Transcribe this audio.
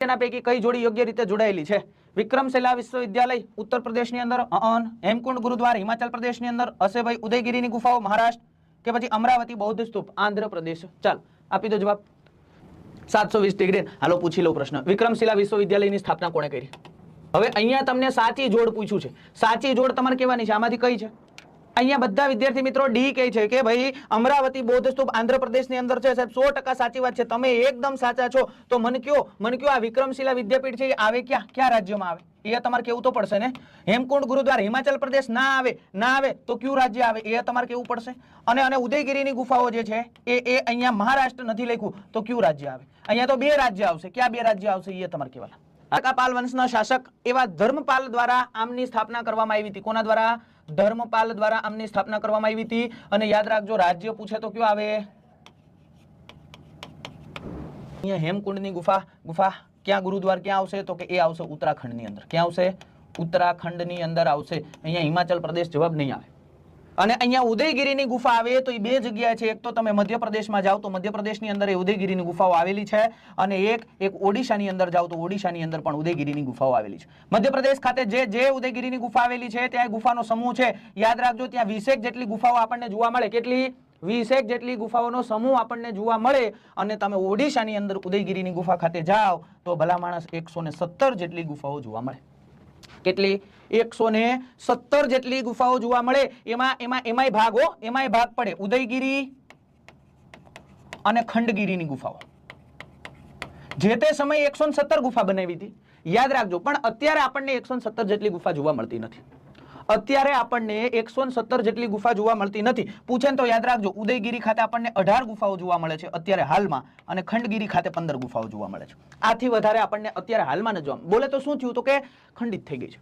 તેના પૈકી કઈ જોડી યોગ્ય રીતે જોડાયેલી છે? વિક્રમશિલા વિશ્વવિદ્યાલય ઉત્તર પ્રદેશની અંદર, હેમકુંડ ગુરુદ્વાર હિમાચલ પ્રદેશની અંદર, હશે ભાઈ ઉદયગીરીની ગુફાઓ મહારાષ્ટ્ર, કે પછી અમરાવતી બૌદ્ધ સ્તૂપ આંધ્રપ્રદેશ? ચાલ આપી દો જવાબ. 720 ડિગ્રી. હાલો પૂછી લો પ્રશ્ન. વિક્રમશિલા વિશ્વવિદ્યાલયની સ્થાપના કોણે કરી? હવે અહીંયા તમને સાચી જોડ પૂછ્યું છે. સાચી જોડ તમારે કહેવાની છે. આમાંથી કઈ છે? અહીંયા બધા વિદ્યાર્થી મિત્રો ડી કહે છે કે ભાઈ અમરાવતી બૌદ્ધ સ્તૂપ આંધ્રપ્રદેશની અંદર છે. સાહેબ 100% સાચી વાત છે. તમે એકદમ સાચા છો. તો મને કયો આ વિક્રમશિલા વિદ્યાપીઠ છે એ આવે કયા રાજ્યમાં આવે? એ તમારે કેવું તો પડશે ને. હેમકુંડ ગુરુદ્વાર હિમાચલ પ્રદેશ ના આવે તો કયું રાજ્ય આવે એ તમારે કેવું પડશે. અને ઉદયગીરીની ગુફાઓ જે છે એ અહીંયા મહારાષ્ટ્ર નથી લખ્યું તો કયું રાજ્ય આવે? અહીંયા તો બે રાજ્ય આવશે. ક્યાં બે રાજ્ય આવશે એ તમારે કહેવાના. પાલ વંશના શાસક એવા ધર્મપાલ દ્વારા આમની સ્થાપના કરવામાં આવી હતી. કોના દ્વારા? ધર્મપાલ દ્વારા આમની સ્થાપના કરવામાં આવી હતી. અને યાદ રાખજો રાજ્ય પૂછે તો કયું આવે? અહીંયા હેમકુંડની ગુફા ક્યાં ગુરુદ્વાર ક્યાં આવશે? તો કે એ આવશે ઉત્તરાખંડની અંદર. ક્યાં આવશે? ઉત્તરાખંડની અંદર આવશે. અહીંયા હિમાચલ પ્રદેશ જવાબ નહીં આવે. અને અહીંયા ઉદયગીરીની ગુફા આવે તો એ બે જગ્યાએ છે. એક તો તમે મધ્યપ્રદેશમાં જાઓ તો મધ્યપ્રદેશની અંદર એ ઉદયગીરીની ગુફાઓ આવેલી છે. અને એક ઓડિશાની અંદર જાઓ તો ઓડિશાની અંદર પણ ઉદયગીરીની ગુફાઓ આવેલી છે. મધ્યપ્રદેશ ખાતે જે ઉદયગીરીની ગુફા આવેલી છે ત્યાં ગુફાનો સમૂહ છે. યાદ રાખજો ત્યાં 20 જેટલી ગુફાઓ આપણને જોવા મળે. કેટલી? 20 જેટલી ગુફાઓનો સમૂહ આપણને જોવા મળે. અને તમે ઓડિશાની અંદર ઉદયગીરીની ગુફા ખાતે જાઓ તો ભલા માણસ 117 જેટલી ગુફાઓ જોવા મળે. કેટલી? 117 જેટલી ગુફાઓ જોવા મળે. એમાંય ભાગ પડે ઉદયગીરી અને ખંડગીરીની ગુફાઓ. જે તે સમયે 117 ગુફા બનાવી હતી. યાદ રાખજો. પણ અત્યારે આપણને 117 જેટલી ગુફા જોવા મળતી નથી. અત્યારે આપણને 117 જેટલી ગુફા જોવા મળતી નથી. પૂછે તો યાદ રાખજો ઉદયગીરી ખાતે આપણને 18 ગુફાઓ જોવા મળે છે અત્યારે હાલમાં. અને ખંડગીરી ખાતે 15 ગુફાઓ જોવા મળે છે. આથી વધારે આપણને અત્યારે હાલમાં ન જોવા બોલે તો શું થયું? તો કે ખંડિત થઈ ગઈ છે.